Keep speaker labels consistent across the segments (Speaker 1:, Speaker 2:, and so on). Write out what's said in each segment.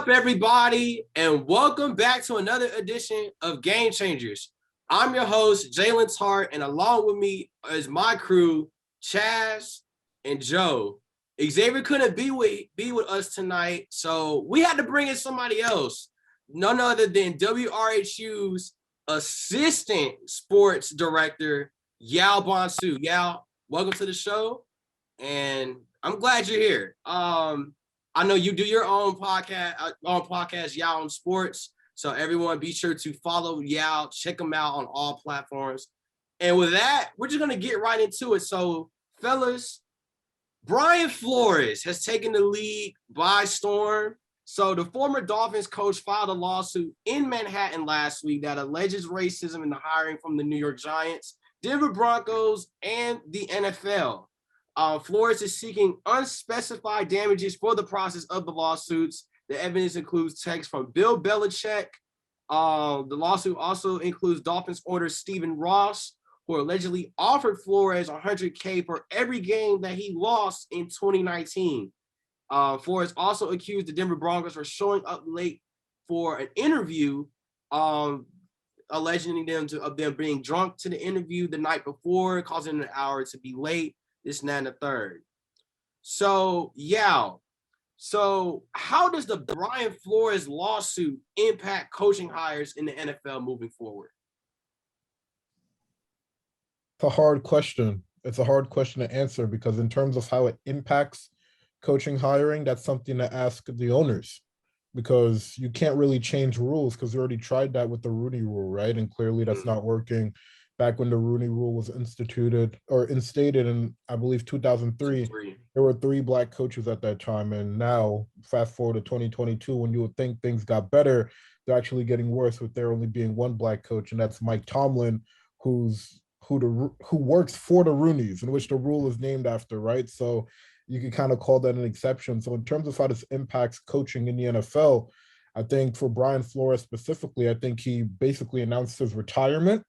Speaker 1: up, everybody, and welcome back to another edition of Game Changers. I'm your host, Jalen Tart, and along with me is my crew, Chaz and Joe. Xavier couldn't be with us tonight, so we had to bring in somebody else, none other than WRHU's assistant sports director, Yao Bonsu. Yao, welcome to the show, and I'm glad you're here. I know you do your own podcast, Yao on Sports. So everyone be sure to follow Yao, check him out on all platforms. And with that, we're just going to get right into it. So, fellas, Brian Flores has taken the league by storm. So the former Dolphins coach filed a lawsuit in Manhattan last week that alleges racism in the hiring from the New York Giants, Denver Broncos, and the NFL. Flores is seeking unspecified damages for the process of the lawsuits. The evidence includes texts from Bill Belichick. The lawsuit also includes Dolphins owner Stephen Ross, who allegedly offered Flores $100K for every game that he lost in 2019. Flores also accused the Denver Broncos for showing up late for an interview, alleging of them being drunk to the interview the night before, causing an hour to be late. This, and that, and the third. So, Yao, how does the Brian Flores lawsuit impact coaching hires in the NFL moving forward?
Speaker 2: It's a hard question. It's a hard question to answer because in terms of how it impacts coaching hiring, that's something to ask the owners, because you can't really change rules because they already tried that with the Rooney Rule, right? And clearly that's not working. Back when the Rooney Rule was instated in, I believe, 2003, there were 3 black coaches at that time. And now, fast forward to 2022, when you would think things got better, they're actually getting worse with there only being 1 black coach, and that's Mike Tomlin, who works for the Rooneys, in which the rule is named after, right? So you can kind of call that an exception. So in terms of how this impacts coaching in the NFL, I think for Brian Flores specifically, I think he basically announced his retirement.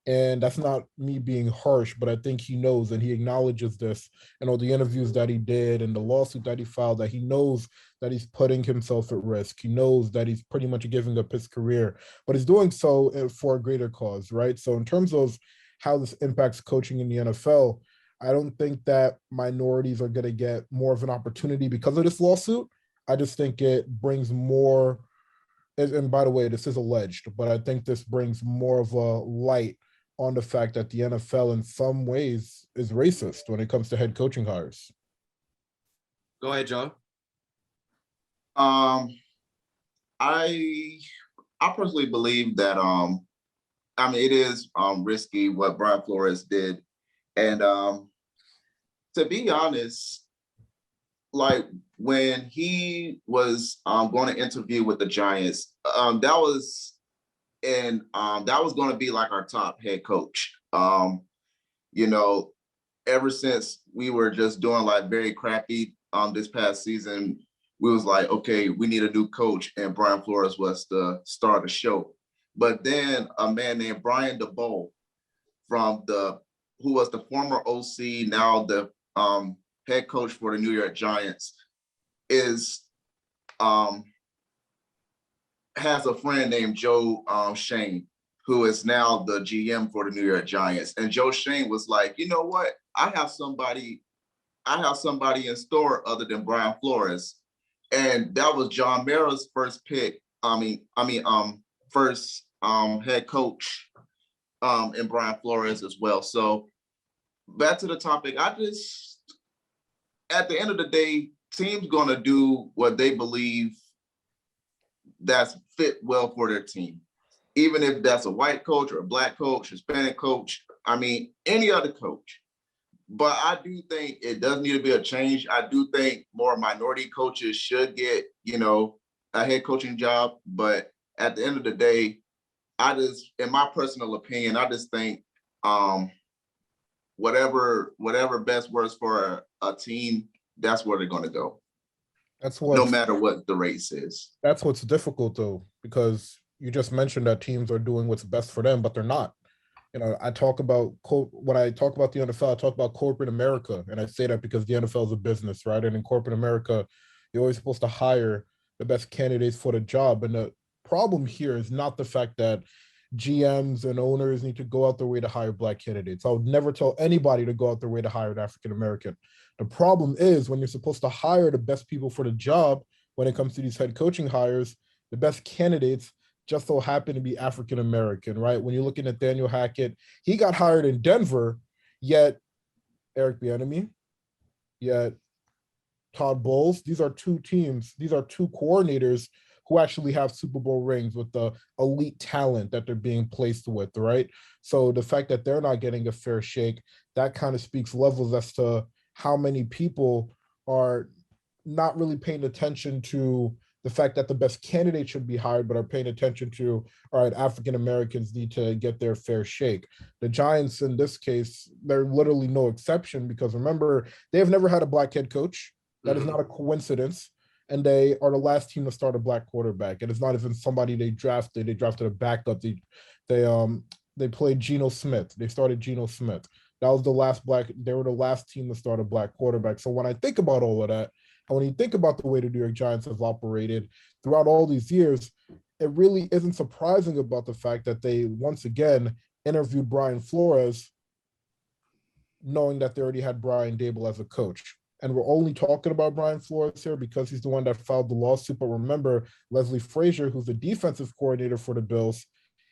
Speaker 2: And that's not me being harsh, but I think he knows, and he acknowledges this in all the interviews that he did and the lawsuit that he filed, that he knows that he's putting himself at risk. He knows that he's pretty much giving up his career, but he's doing so for a greater cause, right? So in terms of how this impacts coaching in the NFL, I don't think that minorities are going to get more of an opportunity because of this lawsuit. I just think it brings more, and by the way, this is alleged, but I think this brings more of a light on the fact that the NFL in some ways is racist when it comes to head coaching hires.
Speaker 1: Go ahead, Joe.
Speaker 3: I personally believe that it is risky what Brian Flores did. And to be honest, like when he was going to interview with the Giants, that was going to be like our top head coach. Ever since we were just doing like very crappy this past season, we was like, okay, we need a new coach, and Brian Flores was the star of the show. But then a man named Brian DeBoer, who was the former OC, now the head coach for the New York Giants, has a friend named Joe Shane, who is now the GM for the New York Giants. And Joe Shane was like, you know what? I have somebody in store other than Brian Flores. And that was John Mara's first pick. First head coach in Brian Flores as well. So back to the topic, at the end of the day, teams gonna do what they believe that's fit well for their team. Even if that's a white coach or a black coach, Hispanic coach, any other coach. But I do think it does need to be a change. I do think more minority coaches should get, a head coaching job. But at the end of the day, in my personal opinion, I just think whatever best works for a team, that's where they're going to go. No matter what the race is.
Speaker 2: That's what's difficult though, because you just mentioned that teams are doing what's best for them, but they're not. When I talk about the NFL, I talk about corporate America, and I say that because the NFL is a business, right? And in corporate America, you're always supposed to hire the best candidates for the job. And the problem here is not the fact that GMs and owners need to go out their way to hire Black candidates. I would never tell anybody to go out their way to hire an African American. The problem is when you're supposed to hire the best people for the job, when it comes to these head coaching hires, the best candidates just so happen to be African American, right? When you're looking at Daniel Hackett, he got hired in Denver, yet Eric Bieniemy, yet Todd Bowles. These are two teams, these are two coordinators who actually have Super Bowl rings with the elite talent that they're being placed with, right? So the fact that they're not getting a fair shake, that kind of speaks levels as to how many people are not really paying attention to the fact that the best candidate should be hired, but are paying attention to, all right, African Americans need to get their fair shake. The Giants, in this case, they're literally no exception because remember, they have never had a Black head coach. That is not a coincidence. And they are the last team to start a Black quarterback. And it's not even somebody they drafted. They drafted a backup. They played Geno Smith. They started Geno Smith. That was the last Black. They were the last team to start a Black quarterback. So when I think about all of that, and when you think about the way the New York Giants have operated throughout all these years, it really isn't surprising about the fact that they once again interviewed Brian Flores, knowing that they already had Brian Dable as a coach. And we're only talking about Brian Flores here because he's the one that filed the lawsuit. But remember, Leslie Frazier, who's the defensive coordinator for the Bills,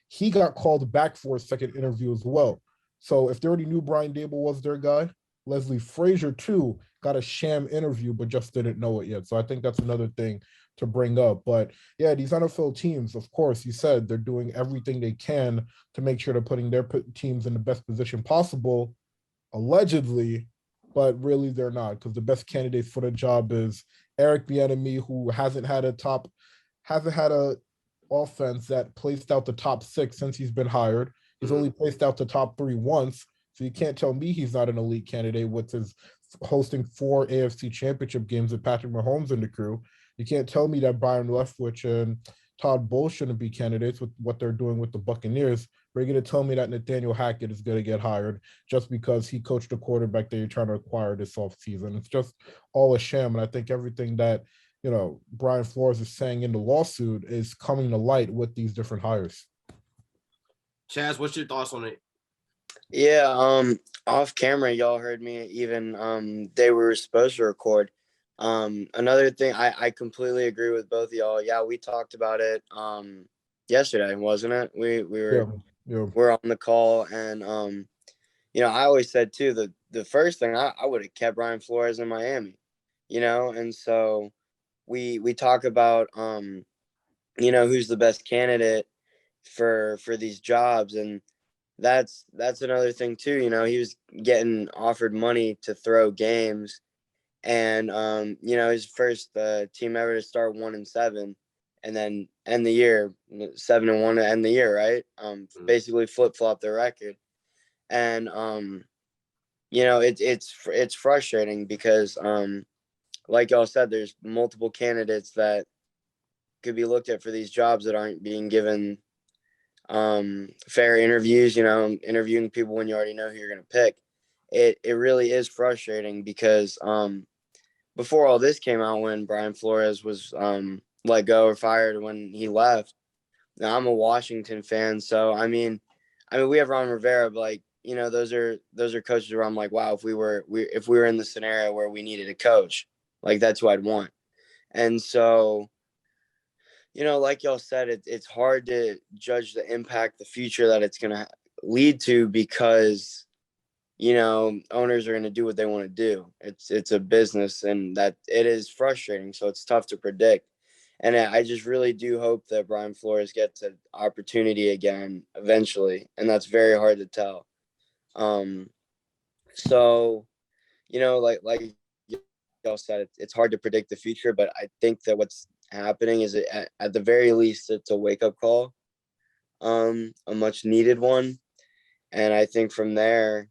Speaker 2: he got called back for a second interview as well. So if they already knew Brian Dable was their guy, Leslie Frazier too got a sham interview, but just didn't know it yet. So I think that's another thing to bring up. But yeah, these NFL teams, of course, you said they're doing everything they can to make sure they're putting their teams in the best position possible, allegedly, but really they're not, because the best candidate for the job is Eric Bieniemy, who hasn't had a offense that placed out the top 6 since he's been hired. He's only placed out the top 3 once. So you can't tell me he's not an elite candidate with his hosting 4 AFC championship games with Patrick Mahomes and the crew. You can't tell me that Byron Leftwich and Todd Bowles shouldn't be candidates with what they're doing with the Buccaneers. But you're going to tell me that Nathaniel Hackett is going to get hired just because he coached a quarterback that you're trying to acquire this offseason. It's just all a sham. And I think everything that, Brian Flores is saying in the lawsuit is coming to light with these different hires.
Speaker 1: Chaz, what's your thoughts on it?
Speaker 4: Yeah, off camera, y'all heard me even they were supposed to record. Another thing, I completely agree with both of y'all. Yeah, we talked about it yesterday, wasn't it? We were on the call, and I always said too the first thing I would have kept Brian Flores in Miami, and so we talk about who's the best candidate for these jobs, and that's another thing too. He was getting offered money to throw games, and his first team ever to start 1-7 and then end the year 7-1 to end the year, right? Basically flip-flop their record. And it's frustrating because like y'all said, there's multiple candidates that could be looked at for these jobs that aren't being given fair interviews, interviewing people when you already know who you're going to pick. It really is frustrating because before all this came out, when Brian Flores was let go or fired when he left, now I'm a Washington fan, so I mean we have Ron Rivera, but those are coaches where I'm like, wow, if we were in the scenario where we needed a coach, that's who I'd want. And so like y'all said, it's hard to judge the impact, the future that it's going to lead to, because, owners are going to do what they want to do. It's a business, and that it is frustrating. So it's tough to predict. And I just really do hope that Brian Flores gets an opportunity again eventually. And that's very hard to tell. So, like y'all said, it's hard to predict the future, but I think that what's happening is at the very least it's a wake-up call, a much needed one. And I think from there,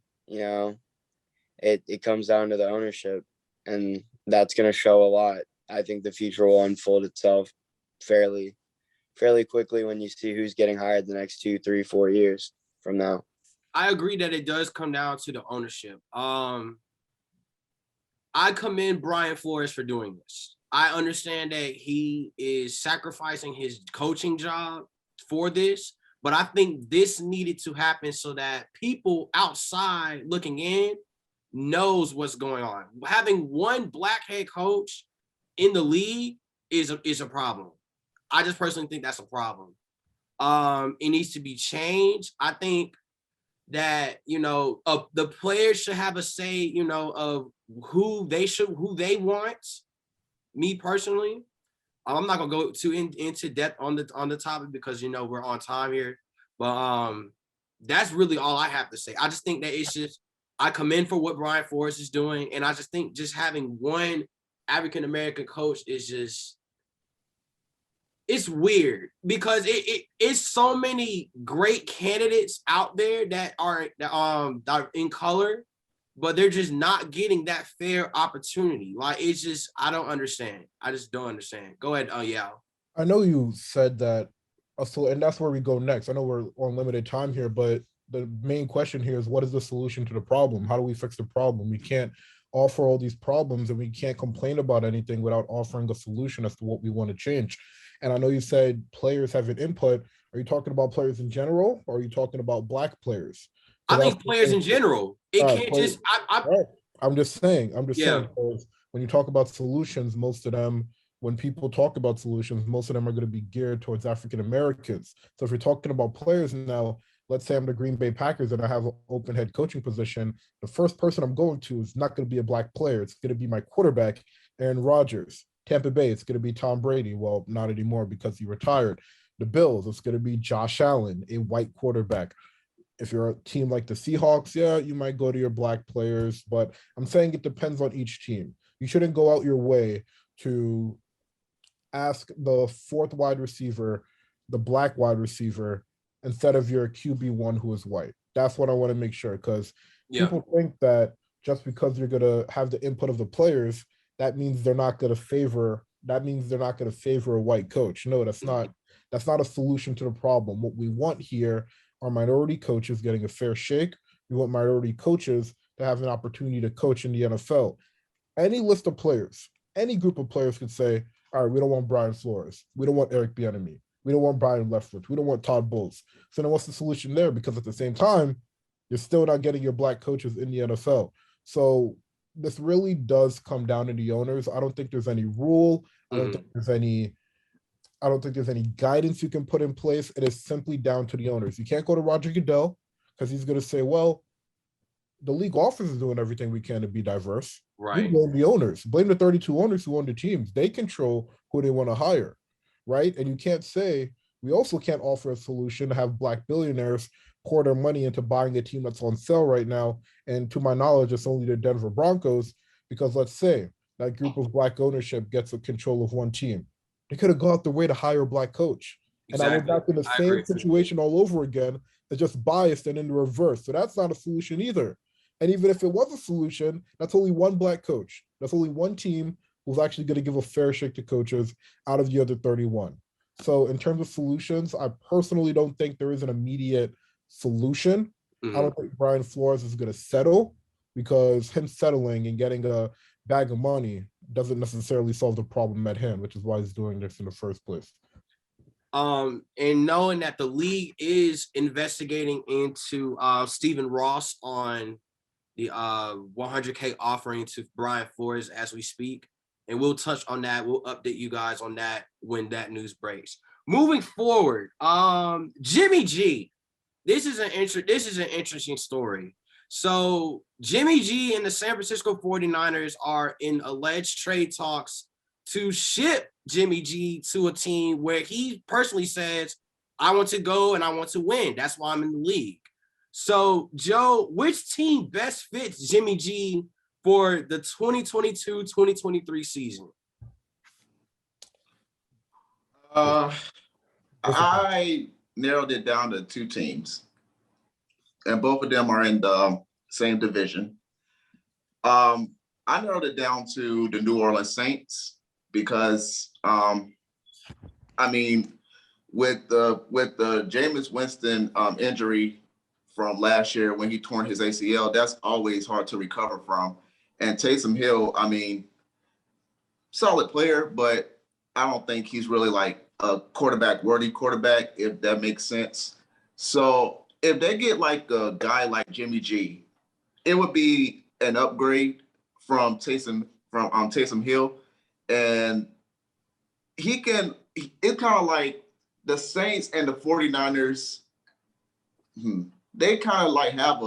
Speaker 4: it comes down to the ownership, and that's going to show a lot. I think the future will unfold itself fairly quickly when you see who's getting hired the next 2, 3, 4 years from now.
Speaker 1: I agree that it does come down to the ownership. I commend Brian Flores for doing this. I understand that he is sacrificing his coaching job for this, but I think this needed to happen so that people outside looking in knows what's going on. Having one black head coach in the league is a problem. I just personally think that's a problem. It needs to be changed. I think that the players should have a say, of who they want. Me personally, I'm not gonna go into depth on the topic because we're on time here, but that's really all I have to say. I just think that it's just I commend for what Brian Flores is doing, and I just think just having one African American coach is just it's weird because it's so many great candidates out there that are in color, but they're just not getting that fair opportunity. Like it's just I don't understand. I just don't understand. Go ahead, Yao.
Speaker 2: I know you said that, so and that's where we go next. I know we're on limited time here, but the main question here is what is the solution to the problem? How do we fix the problem? We can't offer all these problems and we can't complain about anything without offering a solution as to what we want to change. And I know you said players have an input. Are you talking about players in general, or are you talking about black players?
Speaker 1: I think players in general. It can't just.
Speaker 2: I'm just saying.
Speaker 1: Yeah.
Speaker 2: Because when you talk about solutions, most of them, when people talk about solutions, most of them are going to be geared towards African Americans. So if you're talking about players now, let's say I'm the Green Bay Packers and I have an open head coaching position, the first person I'm going to is not going to be a black player. It's going to be my quarterback, Aaron Rodgers. Tampa Bay, it's going to be Tom Brady. Well, not anymore because he retired. The Bills, it's going to be Josh Allen, a white quarterback. If you're a team like the Seahawks, yeah, you might go to your black players, but I'm saying it depends on each team. You shouldn't go out your way to ask the fourth wide receiver, the black wide receiver, instead of your QB1 who is white. That's what I want to make sure, because people think that just because you're going to have the input of the players, that means they're not going to favor a white coach. No, that's not a solution to the problem. What we want here are minority coaches getting a fair shake. We want minority coaches to have an opportunity to coach in the NFL. Any list of players, any group of players could say, all right, we don't want Brian Flores. We don't want Eric Bieniemy. We don't want Brian Leftwich. We don't want Todd Bowles. So then what's the solution there? Because at the same time, you're still not getting your black coaches in the NFL. So this really does come down to the owners. I don't think there's any rule. I don't think there's any guidance you can put in place. It is simply down to the owners. You can't go to Roger Goodell because he's going to say, well, the league office is doing everything we can to be diverse.
Speaker 1: Right.
Speaker 2: You blame the owners. Blame the 32 owners who own the teams. They control who they want to hire, right? And you can't say, we also can't offer a solution to have black billionaires pour their money into buying a team that's on sale right now. And to my knowledge, it's only the Denver Broncos, because let's say that group of black ownership gets a control of one team. They could have gone out the way to hire a black coach. Exactly. And I went back in the same situation all over again. They're just biased and in the reverse. So that's not a solution either. And even if it was a solution, that's only one black coach. That's only one team who's actually going to give a fair shake to coaches out of the other 31. So in terms of solutions, I personally don't think there is an immediate solution. I don't think Brian Flores is going to settle, because him settling and getting a bag of money doesn't necessarily solve the problem at hand, which is why he's doing this in the first place.
Speaker 1: And knowing that the league is investigating into Stephen Ross on the $100K offering to Brian Flores as we speak, and we'll touch on that. We'll update you guys on that when that news breaks. Moving forward, Jimmy G. This is an interesting story. So Jimmy G and the San Francisco 49ers are in alleged trade talks to ship Jimmy G to a team where he personally says, I want to go and I want to win. That's why I'm in the league. So, Joe, which team best fits Jimmy G for the 2022-2023 season?
Speaker 3: I narrowed it down to two teams, and both of them are in the same division. I narrowed it down to the New Orleans Saints because, with the Jameis Winston injury from last year when he torn his ACL, that's always hard to recover from. And Taysom Hill, solid player, but I don't think he's really like a quarterback-worthy quarterback, if that makes sense. So if they get like a guy like Jimmy G, it would be an upgrade from Taysom Hill, and he can. It's kind of like the Saints and the 49ers. They kind of like have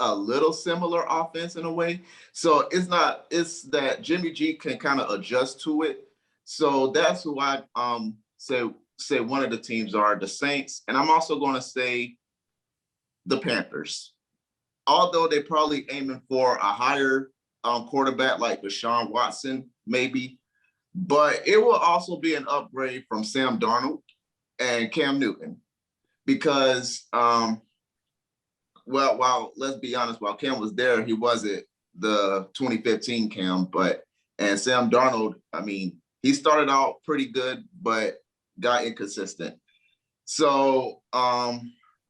Speaker 3: a little similar offense in a way. So it's that Jimmy G can kind of adjust to it. So that's who I say one of the teams are the Saints. And I'm also going to say the Panthers. Although they're probably aiming for a higher quarterback like Deshaun Watson, maybe. But it will also be an upgrade from Sam Darnold and Cam Newton. Because while let's be honest, while Cam was there, he wasn't the 2015 Cam, and Sam Darnold, I mean, he started out pretty good, but got inconsistent. So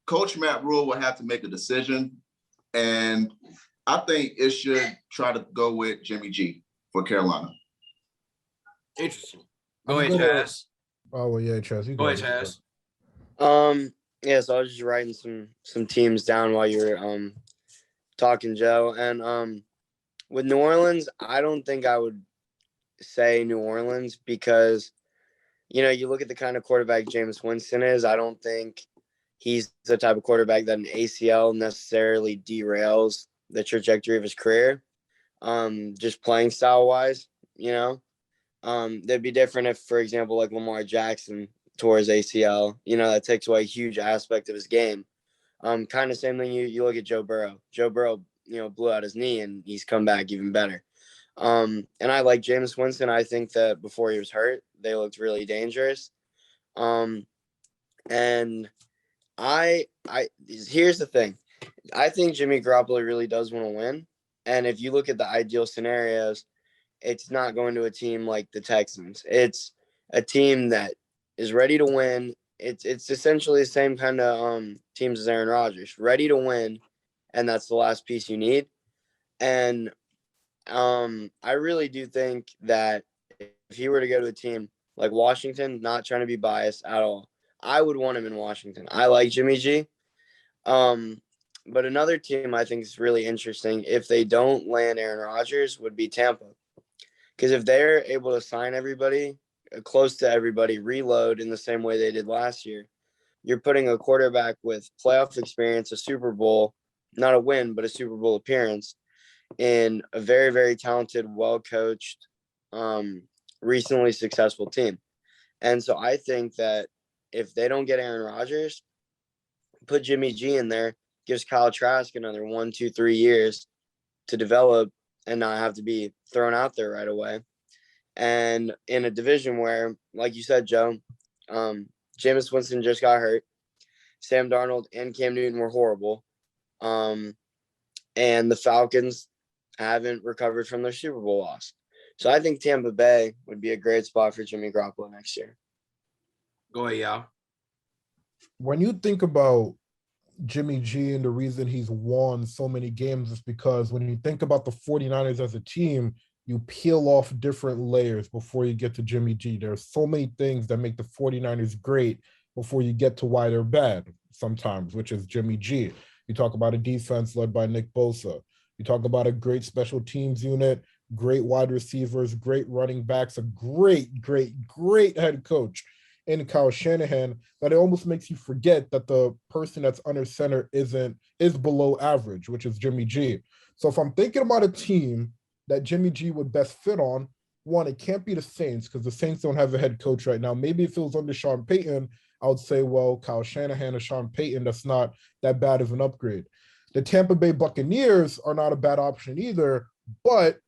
Speaker 3: Coach Matt Rule will have to make a decision, and I think it should try to go with Jimmy G for Carolina.
Speaker 1: Interesting. Go ahead, Chaz.
Speaker 2: Oh well, yeah, Chaz.
Speaker 1: Go ahead, Chaz.
Speaker 4: Yeah, so I was just writing some teams down while you were talking, Joe. And with New Orleans, I don't think I would say New Orleans because, you look at the kind of quarterback Jameis Winston is. I don't think he's the type of quarterback that an ACL necessarily derails the trajectory of his career. Just playing style wise, that'd be different if, for example, like Lamar Jackson tore his ACL, that takes away a huge aspect of his game. Kind of same thing you look at Joe Burrow. Joe Burrow, blew out his knee and he's come back even better. And I like Jameis Winston. I think that before he was hurt, they looked really dangerous. And here's the thing. I think Jimmy Garoppolo really does want to win. And if you look at the ideal scenarios, it's not going to a team like the Texans. It's a team that is ready to win. It's essentially the same kind of teams as Aaron Rodgers, ready to win, and that's the last piece you need. And I really do think that if he were to go to a team like Washington, not trying to be biased at all, I would want him in Washington. I like Jimmy G. But another team I think is really interesting, if they don't land Aaron Rodgers, would be Tampa. Because if they're able to sign everybody, close to everybody, reload in the same way they did last year, you're putting a quarterback with playoff experience, a Super Bowl, not a win, but a Super Bowl appearance, in a very, very talented, well-coached, recently successful team. And so I think that if they don't get Aaron Rodgers, put Jimmy G in there, gives Kyle Trask another 1, 2, 3 years to develop and not have to be thrown out there right away. And in a division where, like you said, Joe, Jameis Winston just got hurt. Sam Darnold and Cam Newton were horrible. And the Falcons haven't recovered from their Super Bowl loss. So I think Tampa Bay would be a great spot for Jimmy Garoppolo next year.
Speaker 1: Go ahead, y'all.
Speaker 2: When you think about Jimmy G and the reason he's won so many games is because when you think about the 49ers as a team, you peel off different layers before you get to Jimmy G. There's so many things that make the 49ers great before you get to why they're bad sometimes, which is Jimmy G. You talk about a defense led by Nick Bosa. You talk about a great special teams unit, great wide receivers, great running backs, a great head coach in Kyle Shanahan, that it almost makes you forget that the person that's under center is below average, which is Jimmy G. So if I'm thinking about a team that Jimmy G would best fit on, one, it can't be the Saints because the Saints don't have a head coach right now. Maybe if it was under Sean Payton, I would say, well, Kyle Shanahan or Sean Payton, that's not that bad of an upgrade. The Tampa Bay Buccaneers are not a bad option either, but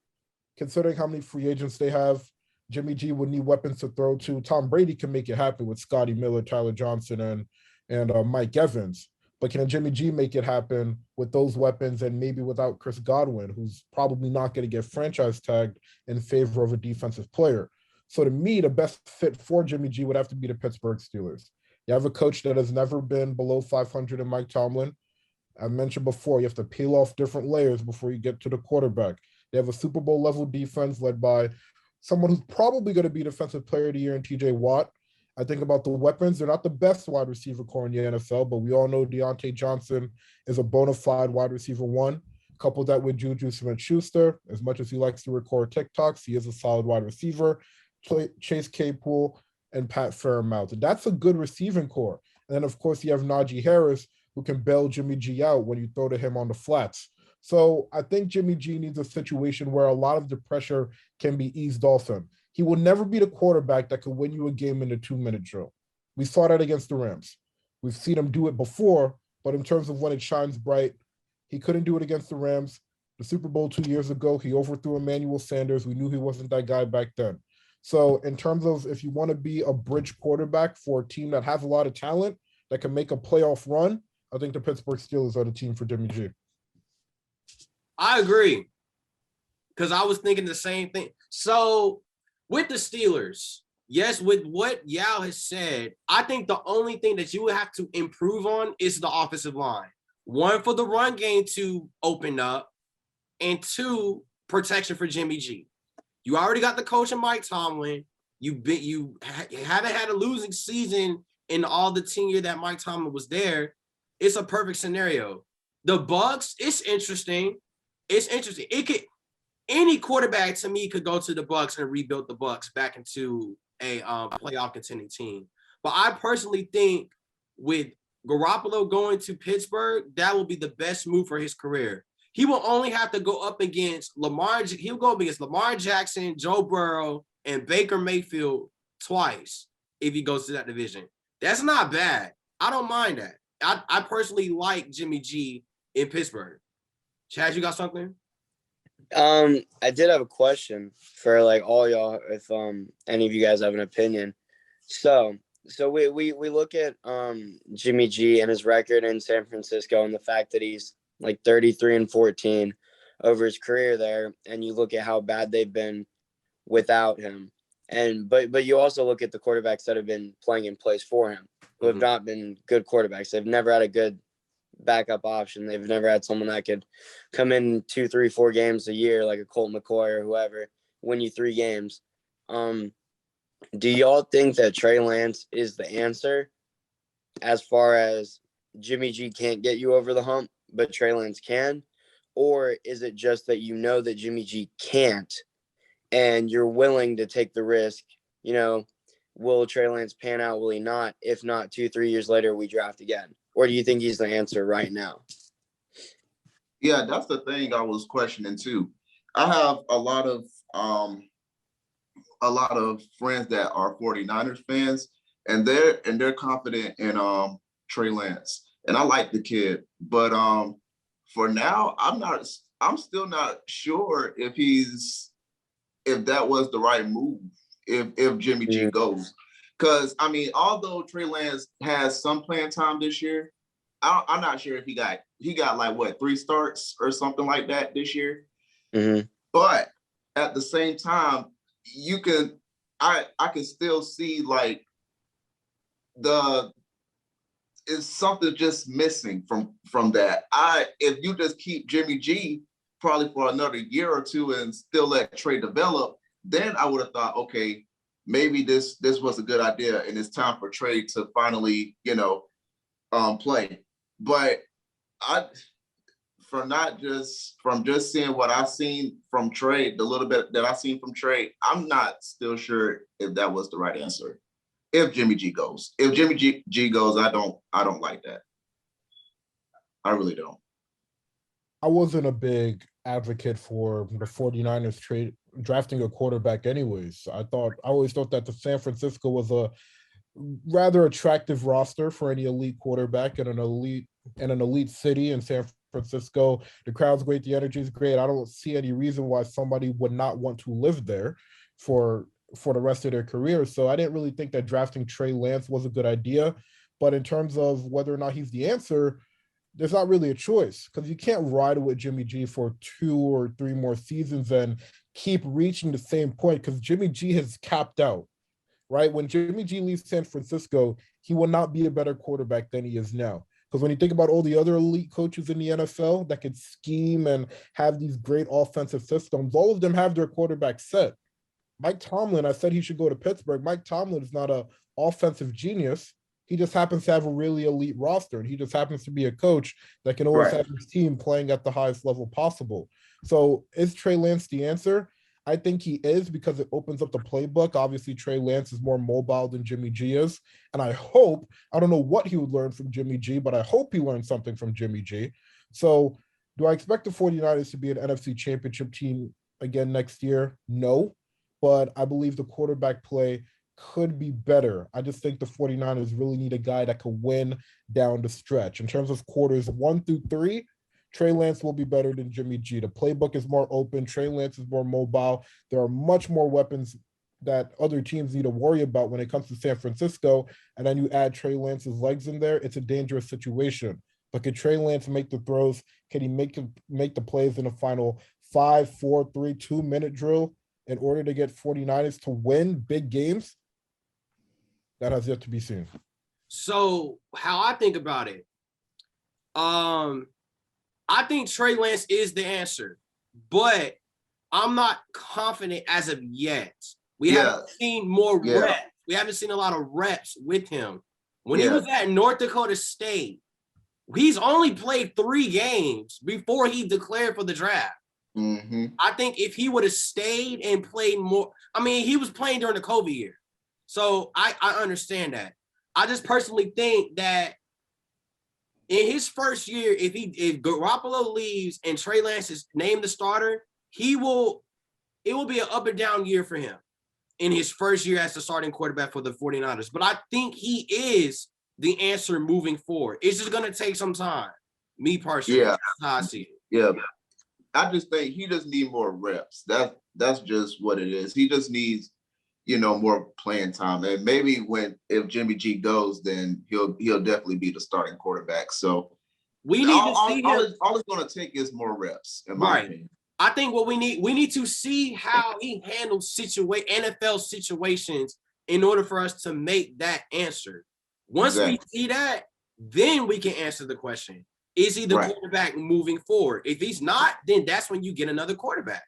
Speaker 2: considering how many free agents they have, Jimmy G would need weapons to throw to. Tom Brady can make it happen with Scotty Miller, Tyler Johnson, and Mike Evans. But can Jimmy G make it happen with those weapons and maybe without Chris Godwin, who's probably not going to get franchise tagged in favor of a defensive player? So to me, the best fit for Jimmy G would have to be the Pittsburgh Steelers. You have a coach that has never been below 500 in Mike Tomlin. I mentioned before, you have to peel off different layers before you get to the quarterback. They have a Super Bowl level defense led by someone who's probably going to be Defensive Player of the Year in TJ Watt. I think about the weapons. They're not the best wide receiver core in the NFL, but we all know Deontay Johnson is a bona fide wide receiver one. Couple that with Juju Smith-Schuster. As much as he likes to record TikToks, he is a solid wide receiver. Chase Claypool and Pat Fairmouth. And that's a good receiving core. And then, of course, you have Najee Harris, who can bail Jimmy G out when you throw to him on the flats. So I think Jimmy G needs a situation where a lot of the pressure can be eased off him. He will never be the quarterback that could win you a game in a 2-minute drill. We saw that against the Rams. We've seen him do it before, but in terms of when it shines bright, he couldn't do it against the Rams. The Super Bowl 2 years ago, he overthrew Emmanuel Sanders. We knew he wasn't that guy back then. So in terms of if you want to be a bridge quarterback for a team that has a lot of talent that can make a playoff run, I think the Pittsburgh Steelers are the team for Jimmy G.
Speaker 1: I agree, because I was thinking the same thing. So with the Steelers, yes, with what Yao has said, I think the only thing that you would have to improve on is the offensive line. One, for the run game to open up, and two, protection for Jimmy G. You already got the coach in Mike Tomlin. You haven't had a losing season in all the tenure that Mike Tomlin was there. It's a perfect scenario. The Bucs, it's interesting. It's interesting. Any quarterback to me could go to the Bucs and rebuild the Bucs back into a playoff contending team. But I personally think with Garoppolo going to Pittsburgh, that will be the best move for his career. He will only have to go up against Lamar. He'll go up against Lamar Jackson, Joe Burrow, and Baker Mayfield twice if he goes to that division. That's not bad. I don't mind that. I personally like Jimmy G in Pittsburgh. Chad, you got something?
Speaker 4: I did have a question for like all y'all, if any of you guys have an opinion. So we look at Jimmy G and his record in San Francisco and the fact that he's like 33-14 over his career there, and you look at how bad they've been without him. And but you also look at the quarterbacks that have been playing in place for him, who have not been good quarterbacks. They've never had a good backup option. They've never had someone that could come in 2, 3, 4 games a year, like a Colt McCoy or whoever, win you 3 games. Do y'all think that Trey Lance is the answer as far as Jimmy G can't get you over the hump, but Trey Lance can? Or is it just that you know that Jimmy G can't and you're willing to take the risk? You know, will Trey Lance pan out? Will he not? If not, 2, 3 years later, we draft again. Or do you think he's the answer right now?
Speaker 3: Yeah, that's the thing I was questioning too. I have a lot of friends that are 49ers fans, and they're confident in Trey Lance. And I like the kid, but for now, I'm still not sure if that was the right move if Jimmy G goes. Because, I mean, although Trey Lance has some playing time this year, I'm not sure if he got like, what, 3 starts or something like that this year.
Speaker 4: Mm-hmm.
Speaker 3: But at the same time, I can still see like is something just missing from that. If you just keep Jimmy G probably for another year or 2 and still let Trey develop, then I would have thought, okay, maybe this was a good idea and it's time for Trey to finally, play. But from just seeing what I've seen from Trey, the little bit that I've seen from Trey, I'm not still sure if that was the right answer. If Jimmy G goes. If Jimmy G goes, I don't like that. I really don't.
Speaker 2: I wasn't a big advocate for the 49ers drafting a quarterback anyways. I always thought that the San Francisco was a rather attractive roster for any elite quarterback in an elite city in San Francisco. The crowd's great, the energy is great. I don't see any reason why somebody would not want to live there for the rest of their career. So I didn't really think that drafting Trey Lance was a good idea. But in terms of whether or not he's the answer, there's not really a choice, because you can't ride with Jimmy G for 2 or 3 more seasons and keep reaching the same point, because Jimmy G has capped out, right? When Jimmy G leaves San Francisco, he will not be a better quarterback than he is now. Because when you think about all the other elite coaches in the NFL that could scheme and have these great offensive systems, all of them have their quarterback set. Mike Tomlin, I said he should go to Pittsburgh. Mike Tomlin is not a offensive genius. He just happens to have a really elite roster, and he just happens to be a coach that can always have his team playing at the highest level possible. So is Trey Lance the answer? I think he is, because it opens up the playbook. Obviously, Trey Lance is more mobile than Jimmy G is. And I don't know what he would learn from Jimmy G, but I hope he learned something from Jimmy G. So do I expect the 49ers to be an NFC championship team again next year? No, but I believe the quarterback play could be better. I just think the 49ers really need a guy that could win down the stretch. In terms of quarters 1 through 3, Trey Lance will be better than Jimmy G. The playbook is more open. Trey Lance is more mobile. There are much more weapons that other teams need to worry about when it comes to San Francisco. And then you add Trey Lance's legs in there, it's a dangerous situation. But can Trey Lance make the throws? Can he make the plays in the final 5, 4, 3, 2-minute drill in order to get 49ers to win big games? That has yet to be seen.
Speaker 1: So how I think about it, I think Trey Lance is the answer, but I'm not confident as of yet. We haven't seen more reps. We haven't seen a lot of reps with him. When he was at North Dakota State, he's only played 3 games before he declared for the draft.
Speaker 3: Mm-hmm.
Speaker 1: I think if he would have stayed and played more, he was playing during the COVID year. So I understand that. I just personally think that in his first year, if Garoppolo leaves and Trey Lance is named the starter, it will be an up and down year for him in his first year as the starting quarterback for the 49ers. But I think he is the answer moving forward. It's just going to take some time. Me personally, that's how I see it.
Speaker 3: Yeah. I just think he just needs more reps. That's just what it is. He just needs, more playing time. And maybe if Jimmy G goes, then he'll definitely be the starting quarterback. So
Speaker 1: we need to see him.
Speaker 3: All it's going to take is more reps, in my opinion.
Speaker 1: I think what we need to see how he handles NFL situations in order for us to make that answer. Once we see that, then we can answer the question. Is he the quarterback moving forward? If he's not, then that's when you get another quarterback.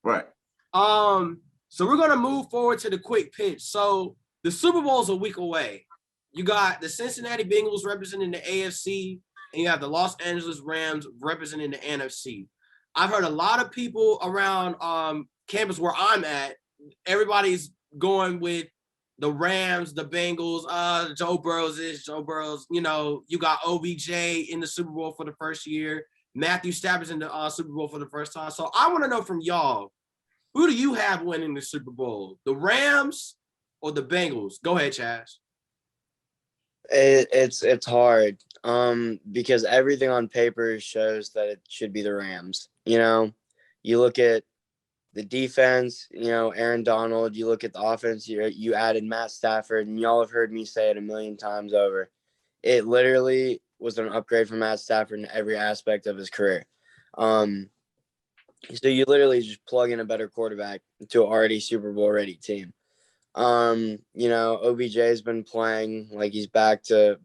Speaker 3: Right.
Speaker 1: So we're going to move forward to the quick pitch. So the Super Bowl is a week away. You got the Cincinnati Bengals representing the AFC, and you have the Los Angeles Rams representing the NFC. I've heard a lot of people around campus where I'm at, everybody's going with the Rams, the Bengals, Joe Burrows. You got OBJ in the Super Bowl for the first year. Matthew Stafford's in the Super Bowl for the first time. So I want to know from y'all, who do you have winning the Super Bowl? The Rams or the Bengals? Go ahead, Chaz.
Speaker 4: It's hard because everything on paper shows that it should be the Rams. You look at the defense, Aaron Donald, you look at the offense, you added Matt Stafford, and y'all have heard me say it a million times over. It literally was an upgrade for Matt Stafford in every aspect of his career. So you literally just plug in a better quarterback to an already Super Bowl ready team. OBJ has been playing like he's back to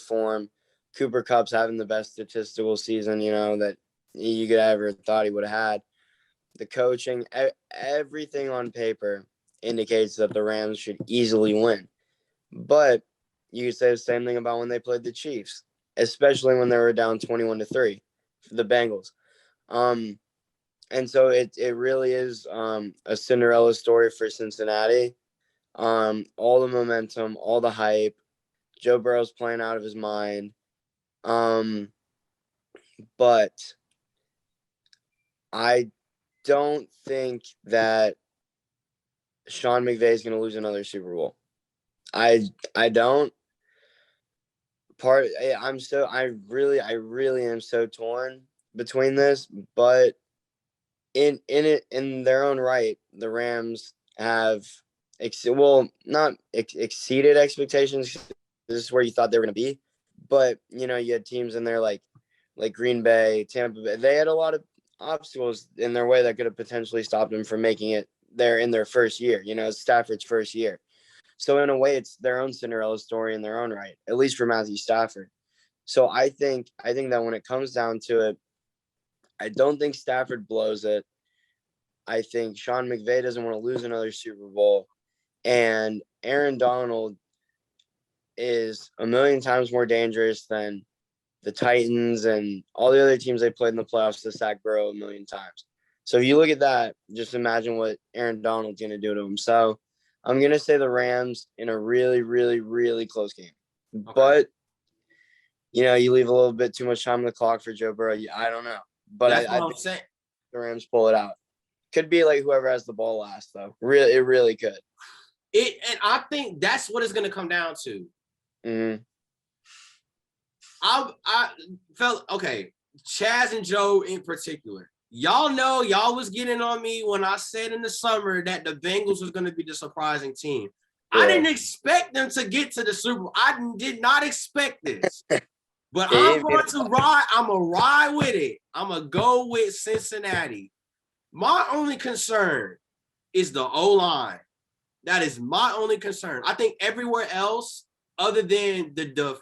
Speaker 4: form. Cooper Kupp's having the best statistical season, that you could ever thought he would have had. The coaching, everything on paper indicates that the Rams should easily win. But you could say the same thing about when they played the Chiefs, especially when they were down 21-3 for the Bengals. And so it really is a Cinderella story for Cincinnati. All the momentum, all the hype. Joe Burrow's playing out of his mind. But I don't think that Sean McVay is going to lose another Super Bowl. I don't. I really am so torn between this, but in their own right, the Rams have not exceeded expectations. This is where you thought they were going to be, but you had teams in there like Green Bay, Tampa Bay. They had a lot of obstacles in their way that could have potentially stopped them from making it there in their first year. Stafford's first year. So in a way, it's their own Cinderella story in their own right, at least for Matthew Stafford. So I think that when it comes down to it, I don't think Stafford blows it. I think Sean McVay doesn't want to lose another Super Bowl. And Aaron Donald is a million times more dangerous than the Titans and all the other teams they played in the playoffs to sack Burrow a million times. So if you look at that, just imagine what Aaron Donald's going to do to him. So I'm going to say the Rams in a really, really, really close game. Okay. But, you leave a little bit too much time on the clock for Joe Burrow. I don't know. But I think saying. The Rams pull it out. Could be like whoever has the ball last, though. It really could.
Speaker 1: And I think that's what it's going to come down to.
Speaker 4: Mm-hmm.
Speaker 1: I felt okay. Chaz and Joe in particular. Y'all know y'all was getting on me when I said in the summer that the Bengals was going to be the surprising team. Yeah. I didn't expect them to get to the Super Bowl. I did not expect this. But I'm going to ride. I'm going to ride with it. I'm going to go with Cincinnati. My only concern is the O-line. That is my only concern. I think everywhere else, other than the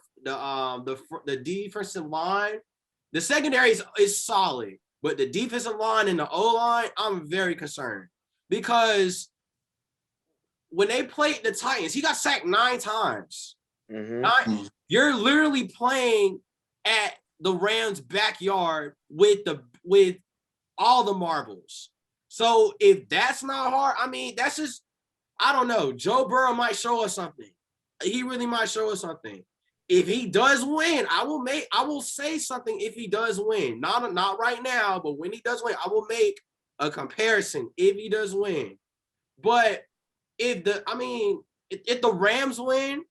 Speaker 1: defensive line, the secondary is solid. But the defensive line and the O-line, I'm very concerned. Because when they played the Titans, he got sacked 9 times.
Speaker 4: Mm-hmm.
Speaker 1: You're literally playing at the Rams' backyard with all the marbles. So if that's not hard, I mean, that's just, I don't know. Joe Burrow might show us something. He really might show us something. If he does win, I will say something if he does win. Not right now, but when he does win, I will make a comparison if he does win. But if the Rams win,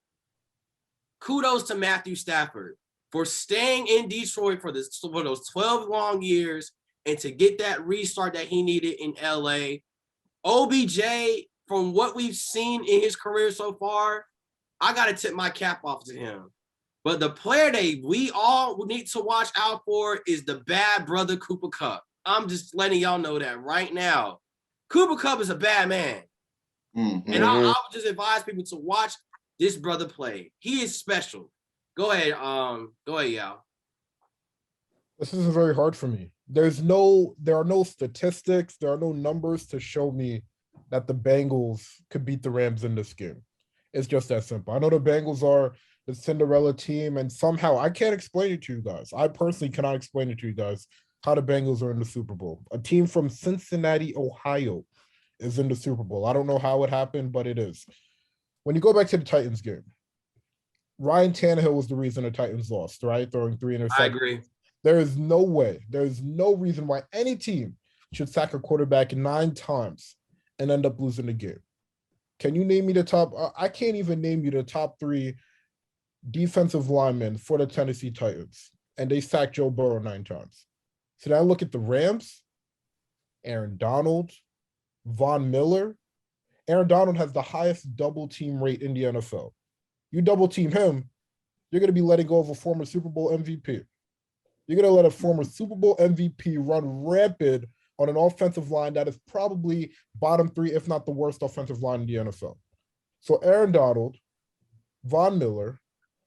Speaker 1: kudos to Matthew Stafford for staying in Detroit for those 12 long years and to get that restart that he needed in LA. OBJ, from what we've seen in his career so far, I got to tip my cap off to him. But the player that we all need to watch out for is the bad brother Cooper Kupp. I'm just letting y'all know that right now. Cooper Kupp is a bad man.
Speaker 3: Mm-hmm.
Speaker 1: And I would just advise people to watch this brother play. He is special. Go ahead, Yao.
Speaker 2: This is very hard for me. There are no statistics, there are no numbers to show me that the Bengals could beat the Rams in this game. It's just that simple. I know the Bengals are the Cinderella team, and somehow I can't explain it to you guys. I personally cannot explain it to you guys how the Bengals are in the Super Bowl. A team from Cincinnati, Ohio is in the Super Bowl. I don't know how it happened, but it is. When you go back to the Titans game, Ryan Tannehill was the reason the Titans lost, right? Throwing 3 interceptions.
Speaker 1: I agree.
Speaker 2: There is no way, there is no reason why any team should sack a quarterback 9 times and end up losing the game. Can you name me the top? I can't even name you the top 3 defensive linemen for the Tennessee Titans, and they sacked Joe Burrow 9 times. So now look at the Rams, Aaron Donald, Von Miller. Aaron Donald has the highest double team rate in the NFL. You double team him, you're going to be letting go of a former Super Bowl MVP. You're going to let a former Super Bowl MVP run rampant on an offensive line that is probably bottom 3, if not the worst offensive line in the NFL. So Aaron Donald, Von Miller,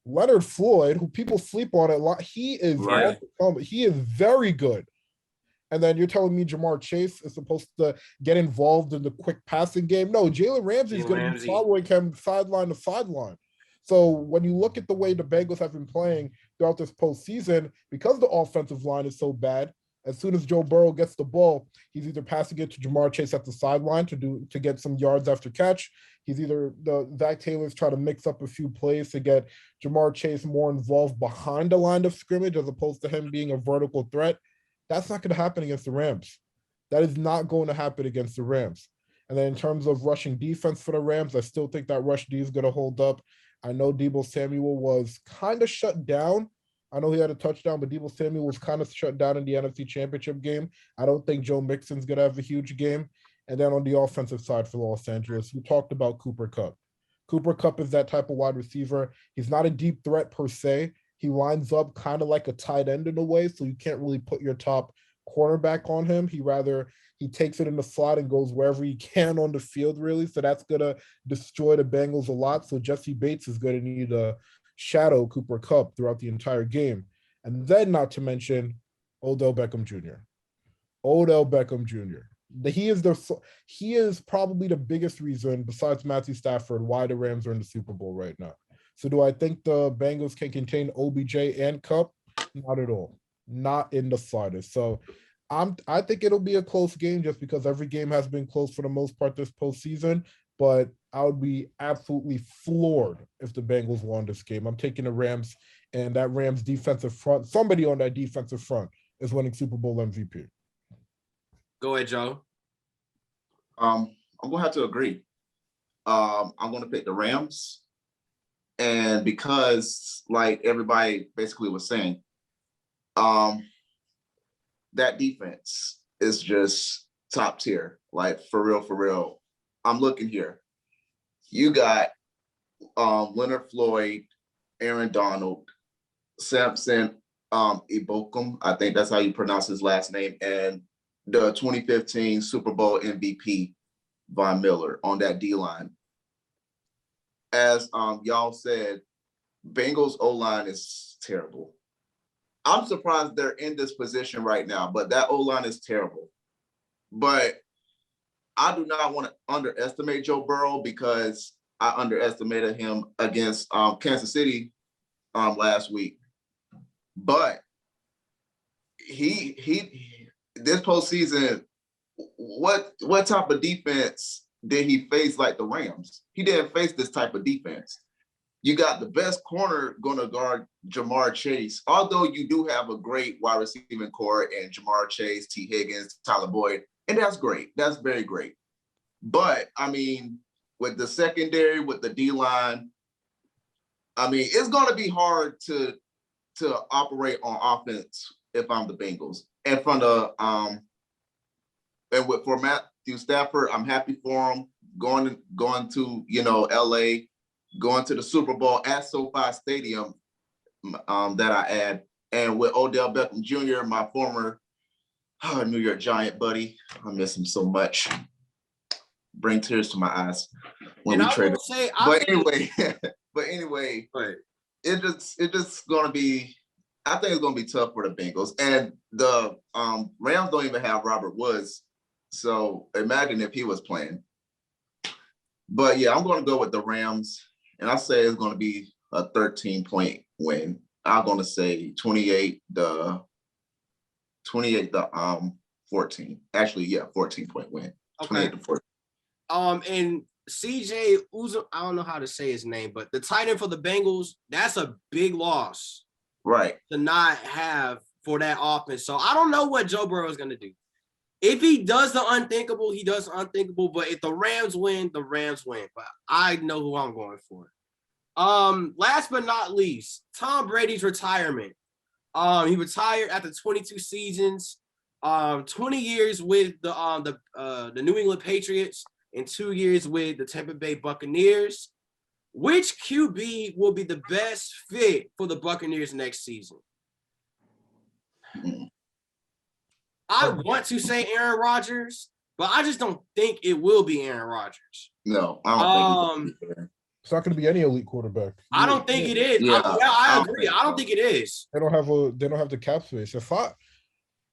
Speaker 2: Leonard Floyd, who people sleep on a lot, he is very good. And then you're telling me Jamar Chase is supposed to get involved in the quick passing game? No, Jalen Ramsey is going to be following him sideline to sideline. So when you look at the way the Bengals have been playing throughout this postseason, because the offensive line is so bad, as soon as Joe Burrow gets the ball, he's either passing it to Jamar Chase at the sideline to get some yards after catch. He's either Zach Taylor's trying to mix up a few plays to get Jamar Chase more involved behind the line of scrimmage as opposed to him being a vertical threat. That's not going to happen against the Rams. That is not going to happen against the Rams. And then in terms of rushing defense for the Rams, I still think that rush D is going to hold up. I know Deebo Samuel was kind of shut down. I know he had a touchdown, but Deebo Samuel was kind of shut down in the NFC Championship game. I don't think Joe Mixon's going to have a huge game. And then on the offensive side for Los Angeles, you talked about Cooper Kupp. Cooper Kupp is that type of wide receiver. He's not a deep threat per se. He lines up kind of like a tight end in a way, so you can't really put your top cornerback on him. He takes it in the slot and goes wherever he can on the field, really. So that's going to destroy the Bengals a lot. So Jesse Bates is going to need to shadow Cooper Kupp throughout the entire game. And then not to mention Odell Beckham Jr. Odell Beckham Jr. He is probably the biggest reason, besides Matthew Stafford, why the Rams are in the Super Bowl right now. So do I think the Bengals can contain OBJ and Cup? Not at all. Not in the slightest. So I think it'll be a close game just because every game has been close for the most part this postseason. But I would be absolutely floored if the Bengals won this game. I'm taking the Rams, and that Rams defensive front, somebody on that defensive front is winning Super Bowl MVP.
Speaker 1: Go ahead, Joe.
Speaker 3: I'm gonna have to agree. I'm gonna pick the Rams, and because, like everybody basically was saying, that defense is just top tier. Like for real, for real. I'm looking here. You got Leonard Floyd, Aaron Donald, Samson Ibokum, I think that's how you pronounce his last name, and the 2015 Super Bowl MVP, Von Miller, on that D-line. As y'all said, Bengals O-line is terrible. I'm surprised they're in this position right now, but that O-line is terrible. But I do not want to underestimate Joe Burrow because I underestimated him against Kansas City last week. But he this postseason, what type of defense did he face like the Rams? He didn't face this type of defense. You got the best corner going to guard Jamar Chase, although you do have a great wide receiving core in Jamar Chase, T. Higgins, Tyler Boyd, and that's great. That's very great. But, I mean, with the secondary, with the D-line, I mean, it's going to be hard to operate on offense if I'm the Bengals. And from the for Matthew Stafford, I'm happy for him going to LA, going to the Super Bowl at SoFi Stadium, that I add, and with Odell Beckham Jr., my former New York Giant buddy. I miss him so much. Bring tears to my eyes when we traded. But anyway,
Speaker 1: right.
Speaker 3: It's just gonna be. I think it's gonna be tough for the Bengals, and the Rams don't even have Robert Woods, so imagine if he was playing. But yeah, I'm gonna go with the Rams, and I say it's gonna be a 13-point win. I'm gonna say 28 to 14. Actually, yeah, 14-point win.
Speaker 1: Okay.
Speaker 3: 28 to 14.
Speaker 1: And CJ Uzum, I don't know how to say his name, but the tight end for the Bengals, that's a big loss.
Speaker 3: Right.
Speaker 1: To not have for that offense. So I don't know what Joe Burrow is going to do. If he does the unthinkable, he does the unthinkable. But if the Rams win, the Rams win. But I know who I'm going for. Last but not least, Tom Brady's retirement. He retired after 22 seasons, 20 years with the New England Patriots, and 2 years with the Tampa Bay Buccaneers. Which QB will be the best fit for the Buccaneers next season? I want to say Aaron Rodgers, but I just don't think it will be Aaron Rodgers.
Speaker 3: No, I don't think
Speaker 2: it's not going to be any elite quarterback.
Speaker 1: I don't think it is.
Speaker 3: Yeah,
Speaker 1: I agree. I don't think it is.
Speaker 2: They don't have the cap space.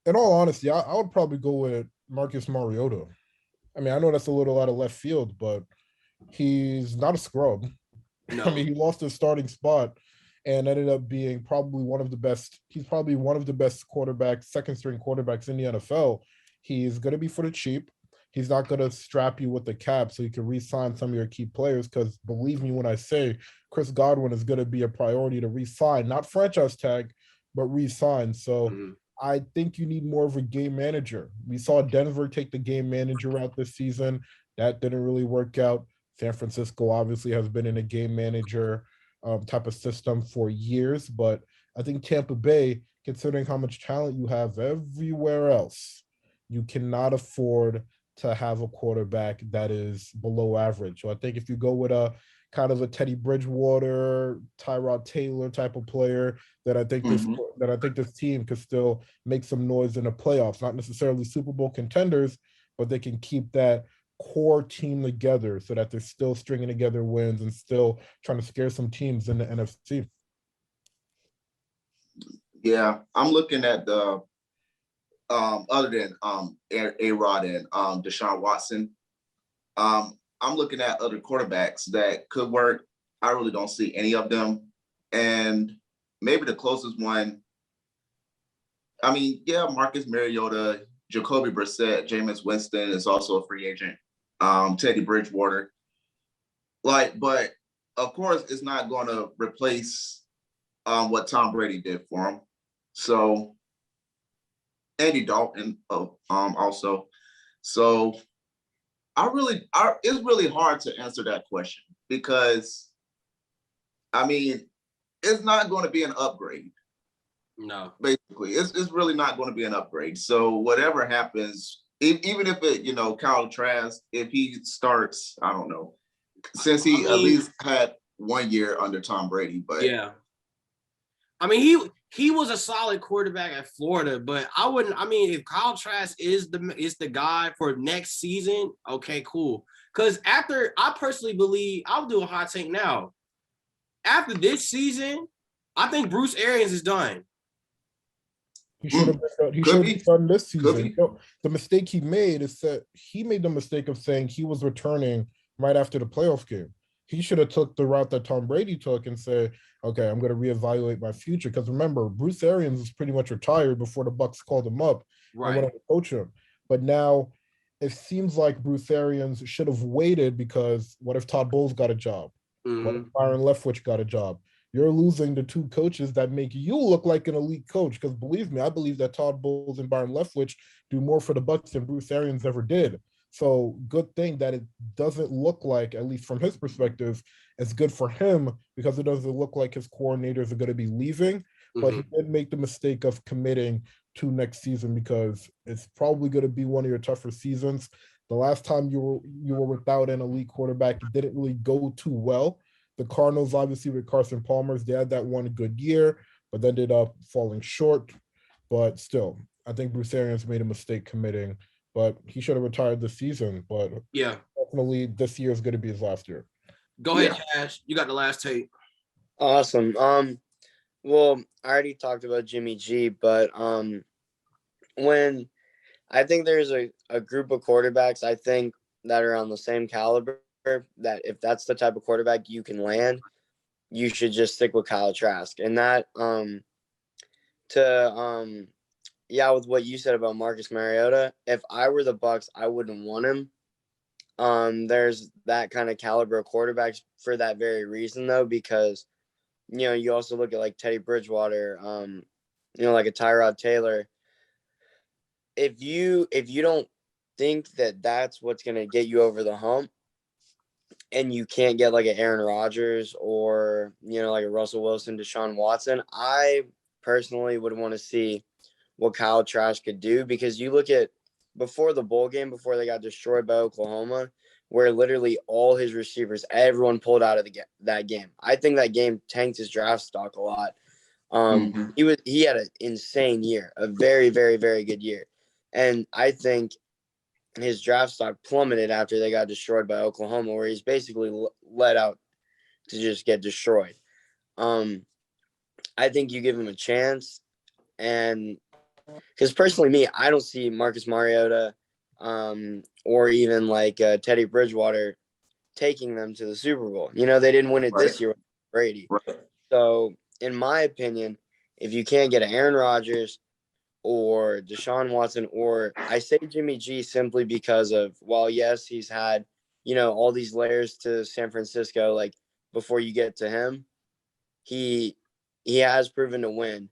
Speaker 2: In all honesty, I would probably go with Marcus Mariota. I mean, I know that's a little out of left field, but he's not a scrub. No. I mean, he lost his starting spot and ended up being probably one of the best. He's probably one of the best quarterbacks, second-string quarterbacks in the NFL. He's going to be for the cheap. He's not going to strap you with the cap so you can re-sign some of your key players because believe me when I say Chris Godwin is going to be a priority to re-sign, not franchise tag, but re-sign. So I think you need more of a game manager. We saw Denver take the game manager route this season. That didn't really work out. San Francisco obviously has been in a game manager type of system for years, but I think Tampa Bay, considering how much talent you have everywhere else, you cannot afford to have a quarterback that is below average. So I think if you go with a kind of a Teddy Bridgewater, Tyrod Taylor type of player, that I think this team could still make some noise in the playoffs, not necessarily Super Bowl contenders, but they can keep that core team together so that they're still stringing together wins and still trying to scare some teams in the NFC.
Speaker 3: Yeah, I'm looking at the other than A-Rod and Deshaun Watson. I'm looking at other quarterbacks that could work. I really don't see any of them. And maybe the closest one, I mean, yeah, Marcus Mariota, Jacoby Brissett, Jameis Winston is also a free agent. Teddy Bridgewater. But of course, it's not going to replace what Tom Brady did for him. So Andy Dalton also. So it's really hard to answer that question because, I mean, it's not going to be an upgrade.
Speaker 1: No.
Speaker 3: Basically, it's really not going to be an upgrade. So whatever happens, even if it, Kyle Trask, if he starts, I don't know, since he at least had 1 year under Tom Brady, but
Speaker 1: yeah. I mean, he was a solid quarterback at Florida, but if Kyle Trask is the guy for next season, okay, cool. Because I personally believe, I'll do a hot take now. After this season, I think Bruce Arians is done.
Speaker 2: He should have done this season. The mistake he made is that he made the mistake of saying he was returning right after the playoff game. He should have took the route that Tom Brady took and said, okay, I'm going to reevaluate my future. Because remember, Bruce Arians was pretty much retired before the Bucs called him up and went on to coach him. But now it seems like Bruce Arians should have waited because what if Todd Bowles got a job? Mm-hmm. What if Byron Leftwich got a job? You're losing the two coaches that make you look like an elite coach. Because believe me, I believe that Todd Bowles and Byron Leftwich do more for the Bucs than Bruce Arians ever did. So good thing that it doesn't look like, at least from his perspective, it's good for him because it doesn't look like his coordinators are going to be leaving. Mm-hmm. But he did make the mistake of committing to next season because it's probably going to be one of your tougher seasons. The last time you were without an elite quarterback, it didn't really go too well. The Cardinals, obviously, with Carson Palmer, they had that one good year, but then ended up falling short. But still, I think Bruce Arians made a mistake committing. But he should have retired this season. But yeah, definitely this year is going to be his last year.
Speaker 1: Go ahead, Cash. You got the last take.
Speaker 4: Awesome. Well, I already talked about Jimmy G, but when I think there's a group of quarterbacks, I think that are on the same caliber, that if that's the type of quarterback you can land, you should just stick with Kyle Trask. And that with what you said about Marcus Mariota, if I were the Bucs, I wouldn't want him. There's that kind of caliber of quarterbacks for that very reason, though, because, you also look at like Teddy Bridgewater, like a Tyrod Taylor. If you don't think that that's what's going to get you over the hump and you can't get like an Aaron Rodgers or, like a Russell Wilson, Deshaun Watson, I personally would want to see what Kyle Trask could do, because you look at before the bowl game, before they got destroyed by Oklahoma, where literally all his receivers, everyone pulled out of that game. I think that game tanked his draft stock a lot. He had an insane year, a very, very, very good year. And I think his draft stock plummeted after they got destroyed by Oklahoma, where he's basically let out to just get destroyed. I think you give him a chance, and because personally, I don't see Marcus Mariota or even like Teddy Bridgewater taking them to the Super Bowl. They didn't win it this year with Brady. Right. So, in my opinion, if you can't get an Aaron Rodgers or Deshaun Watson, or I say Jimmy G simply because of, while yes, he's had, all these layers to San Francisco, like before you get to him, he has proven to win.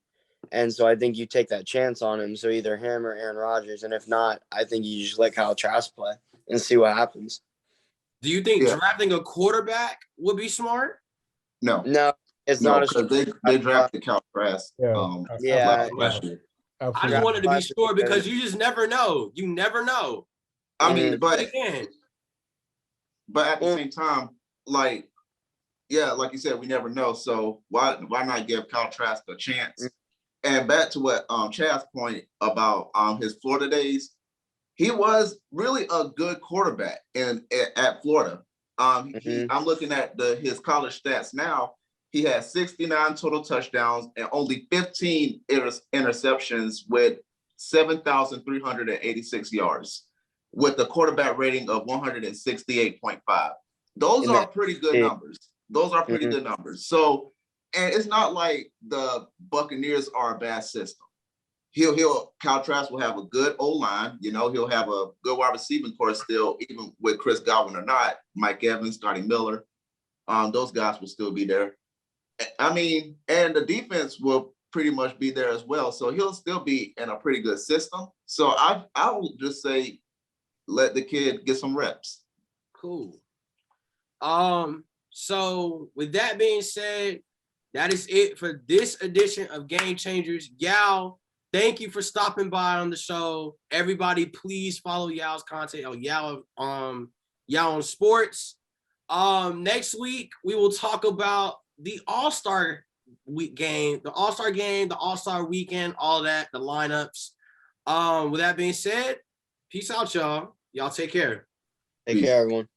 Speaker 4: And so I think you take that chance on him. So either him or Aaron Rodgers. And if not, I think you just let Kyle Trask play and see what happens.
Speaker 1: Do you think drafting a quarterback would be smart?
Speaker 3: No,
Speaker 4: it's not.
Speaker 3: Because they drafted Kyle Trask.
Speaker 1: Last year. I just wanted to be sure because you just never know. You never know.
Speaker 3: I mean, but at the same time, like you said, we never know. So why not give Kyle Trask a chance? And back to what Chad's point about his Florida days, he was really a good quarterback at Florida. I'm looking at his college stats now. He had 69 total touchdowns and only 15 interceptions with 7,386 yards with a quarterback rating of 168.5. Those
Speaker 4: And
Speaker 3: are
Speaker 4: that-
Speaker 3: pretty good numbers. Those are pretty
Speaker 4: Mhm.
Speaker 3: good numbers. So, and it's not like the Buccaneers are a bad system. Kyle Trask will have a good O-line. You know, he'll have a good wide receiving core still, even with Chris Godwin or not. Mike Evans, Scotty Miller, those guys will still be there. I mean, and the defense will pretty much be there as well. So he'll still be in a pretty good system. So I will just say, let the kid get some reps.
Speaker 1: Cool. So with that being said, that is it for this edition of Game Changers. Yao, thank you for stopping by on the show. Everybody, please follow Yao's content on Yao on Sports. Next week we will talk about the All-Star game, the All-Star weekend, all that, the lineups. With that being said, peace out, y'all. Y'all take care.
Speaker 4: Take care, everyone.